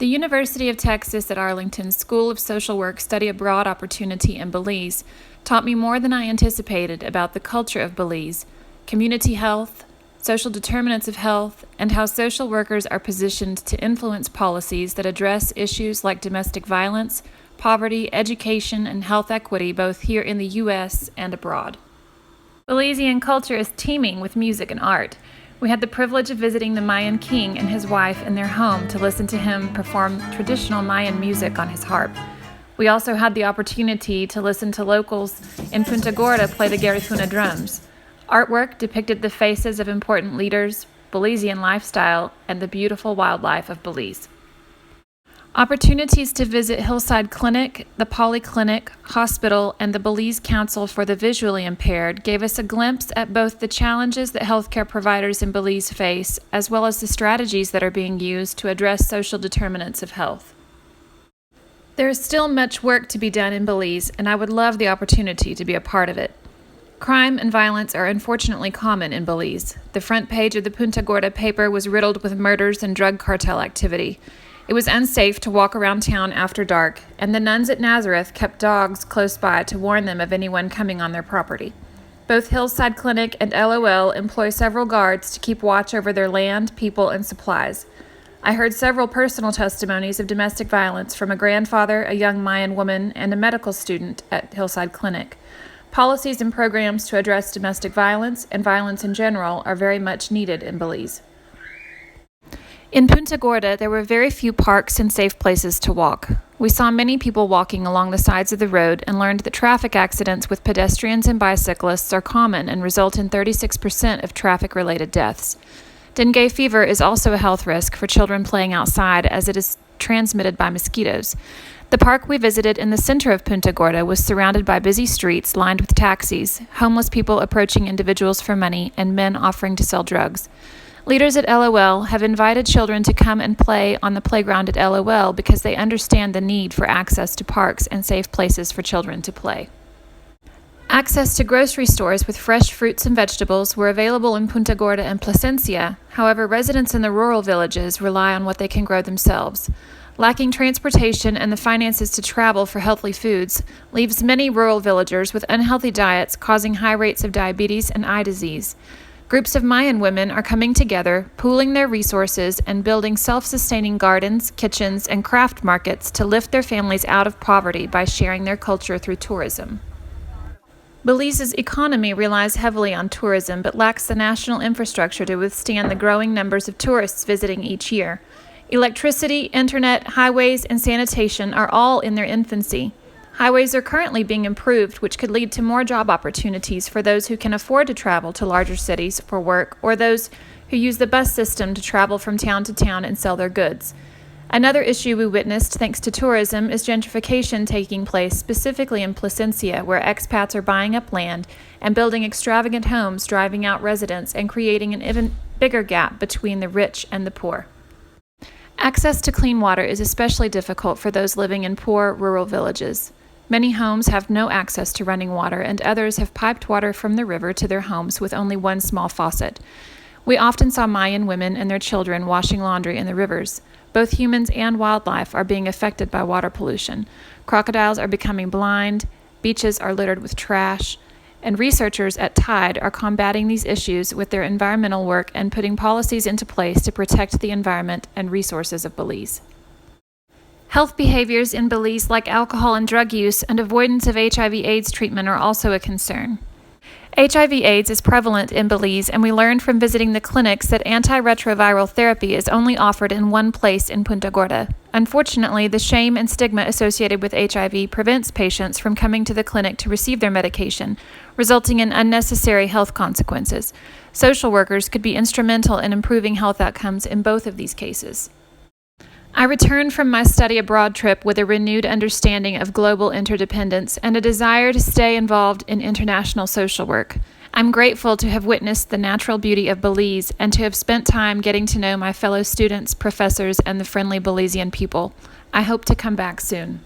The University of Texas at Arlington School of Social Work study abroad opportunity in Belize taught me more than I anticipated about the culture of Belize, community health, social determinants of health, and how social workers are positioned to influence policies that address issues like domestic violence, poverty, education, and health equity both here in the U.S. and abroad. Belizean culture is teeming with music and art. We had the privilege of visiting the Mayan king and his wife in their home to listen to him perform traditional Mayan music on his harp. We also had the opportunity to listen to locals in Punta Gorda play the Garifuna drums. Artwork depicted the faces of important leaders, Belizean lifestyle, and the beautiful wildlife of Belize. Opportunities to visit Hillside Clinic, the Polyclinic, Hospital, and the Belize Council for the Visually Impaired gave us a glimpse at both the challenges that healthcare providers in Belize face, as well as the strategies that are being used to address social determinants of health. There is still much work to be done in Belize, and I would love the opportunity to be a part of it. Crime and violence are unfortunately common in Belize. The front page of the Punta Gorda paper was riddled with murders and drug cartel activity. It was unsafe to walk around town after dark, and the nuns at Nazareth kept dogs close by to warn them of anyone coming on their property. Both Hillside Clinic and LOL employ several guards to keep watch over their land, people, and supplies. I heard several personal testimonies of domestic violence from a grandfather, a young Mayan woman, and a medical student at Hillside Clinic. Policies and programs to address domestic violence and violence in general are very much needed in Belize. In Punta Gorda, there were very few parks and safe places to walk. We saw many people walking along the sides of the road and learned that traffic accidents with pedestrians and bicyclists are common and result in 36% of traffic-related deaths. Dengue fever is also a health risk for children playing outside as it is transmitted by mosquitoes. The park we visited in the center of Punta Gorda was surrounded by busy streets lined with taxis, homeless people approaching individuals for money, and men offering to sell drugs. Leaders at LOL have invited children to come and play on the playground at LOL because they understand the need for access to parks and safe places for children to play. Access to grocery stores with fresh fruits and vegetables were available in Punta Gorda and Plasencia. However, residents in the rural villages rely on what they can grow themselves. Lacking transportation and the finances to travel for healthy foods leaves many rural villagers with unhealthy diets, causing high rates of diabetes and eye disease. Groups of Mayan women are coming together, pooling their resources, and building self-sustaining gardens, kitchens, and craft markets to lift their families out of poverty by sharing their culture through tourism. Belize's economy relies heavily on tourism, but lacks the national infrastructure to withstand the growing numbers of tourists visiting each year. Electricity, internet, highways, and sanitation are all in their infancy. Highways are currently being improved, which could lead to more job opportunities for those who can afford to travel to larger cities for work or those who use the bus system to travel from town to town and sell their goods. Another issue we witnessed thanks to tourism is gentrification taking place specifically in Plasencia, where expats are buying up land and building extravagant homes, driving out residents and creating an even bigger gap between the rich and the poor. Access to clean water is especially difficult for those living in poor rural villages. Many homes have no access to running water, and others have piped water from the river to their homes with only one small faucet. We often saw Mayan women and their children washing laundry in the rivers. Both humans and wildlife are being affected by water pollution. Crocodiles are becoming blind, beaches are littered with trash, and researchers at Tide are combating these issues with their environmental work and putting policies into place to protect the environment and resources of Belize. Health behaviors in Belize, like alcohol and drug use and avoidance of HIV/AIDS treatment, are also a concern. HIV/AIDS is prevalent in Belize, and we learned from visiting the clinics that antiretroviral therapy is only offered in one place in Punta Gorda. Unfortunately, the shame and stigma associated with HIV prevents patients from coming to the clinic to receive their medication, resulting in unnecessary health consequences. Social workers could be instrumental in improving health outcomes in both of these cases. I returned from my study abroad trip with a renewed understanding of global interdependence and a desire to stay involved in international social work. I'm grateful to have witnessed the natural beauty of Belize and to have spent time getting to know my fellow students, professors, and the friendly Belizean people. I hope to come back soon.